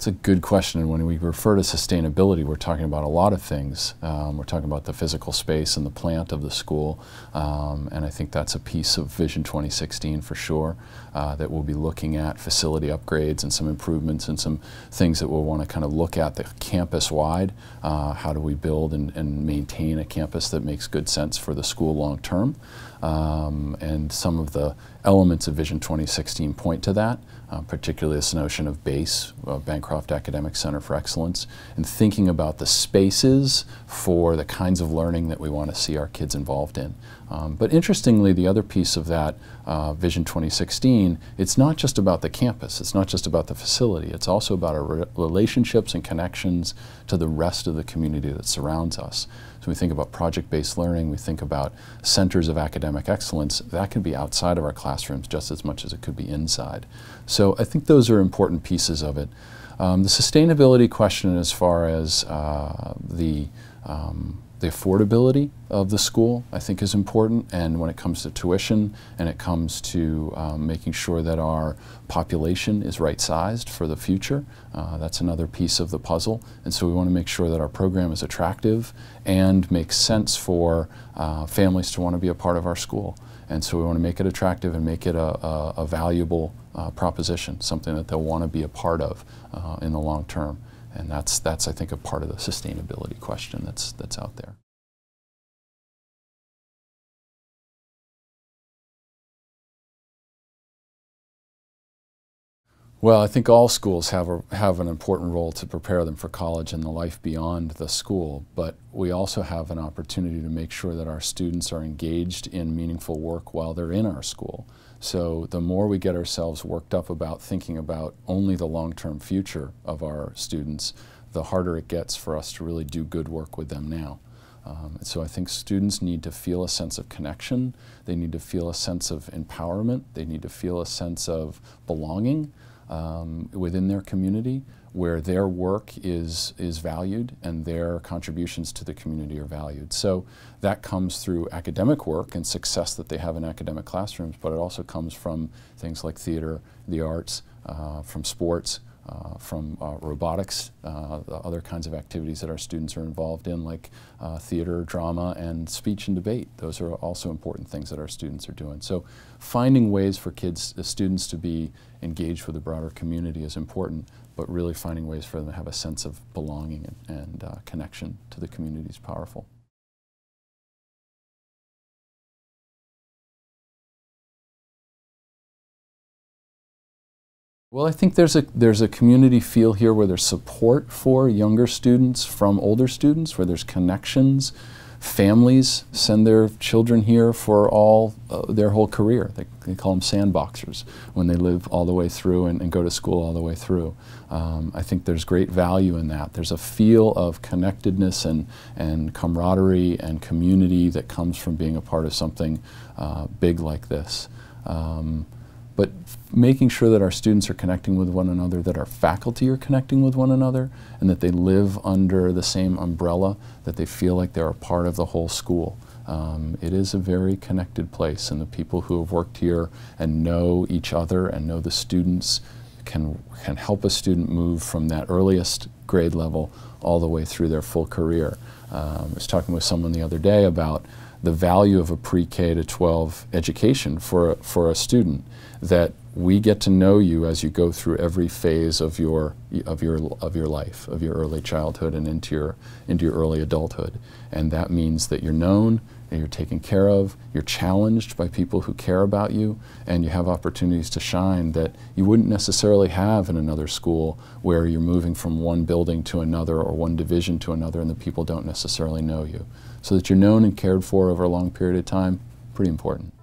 That's a good question. When we refer to sustainability, we're talking about a lot of things. We're talking about the physical space and the plant of the school, and I think that's a piece of Vision 2016 for sure, that we'll be looking at facility upgrades and some improvements and some things that we'll want to kind of look at the campus-wide. How do we build and maintain a campus that makes good sense for the school long term? And some of the elements of Vision 2016 point to that, particularly this notion of BASE, Bancroft Academic Center for Excellence, and thinking about the spaces for the kinds of learning that we want to see our kids involved in. But interestingly, the other piece of that Vision 2016, it's not just about the campus, it's not just about the facility, it's also about our relationships and connections to the rest of the community that surrounds us. So we think about project-based learning, we think about centers of academic excellence, that can be outside of our classrooms just as much as it could be inside. So I think those are important pieces of it. The sustainability question as far as the affordability of the school, I think, is important, and when it comes to tuition and it comes to making sure that our population is right-sized for the future, that's another piece of the puzzle. And so we want to make sure that our program is attractive and makes sense for families to want to be a part of our school. And so we want to make it attractive and make it a valuable proposition, something that they'll want to be a part of in the long term. And that's I think, a part of the sustainability question that's out there. Well, I think all schools have an important role to prepare them for college and the life beyond the school, but we also have an opportunity to make sure that our students are engaged in meaningful work while they're in our school. So the more we get ourselves worked up about thinking about only the long-term future of our students, the harder it gets for us to really do good work with them now. And so I think students need to feel a sense of connection, they need to feel a sense of empowerment, they need to feel a sense of belonging within their community, where their work is valued and their contributions to the community are valued. So that comes through academic work and success that they have in academic classrooms, but it also comes from things like theater, the arts, from sports, from robotics, other kinds of activities that our students are involved in, like theater, drama, and speech and debate. Those are also important things that our students are doing. So finding ways for students to be engaged with the broader community is important, but really finding ways for them to have a sense of belonging and connection to the community is powerful. Well, I think there's a community feel here where there's support for younger students from older students, where there's connections. Families send their children here for their whole career. They call them sandboxers when they live all the way through and go to school all the way through. I think there's great value in that. There's a feel of connectedness and camaraderie and community that comes from being a part of something big like this. But making sure that our students are connecting with one another, that our faculty are connecting with one another, and that they live under the same umbrella, that they feel like they're a part of the whole school. It is a very connected place, and the people who have worked here and know each other and know the students can help a student move from that earliest grade level all the way through their full career. I was talking with someone the other day about the value of a pre-K to 12 education for a student, that we get to know you as you go through every phase of your life, of your early childhood and into your early adulthood. And that means that you're known, and you're taken care of, you're challenged by people who care about you, and you have opportunities to shine that you wouldn't necessarily have in another school, where you're moving from one building to another or one division to another and the people don't necessarily know you. So that you're known and cared for over a long period of time, pretty important.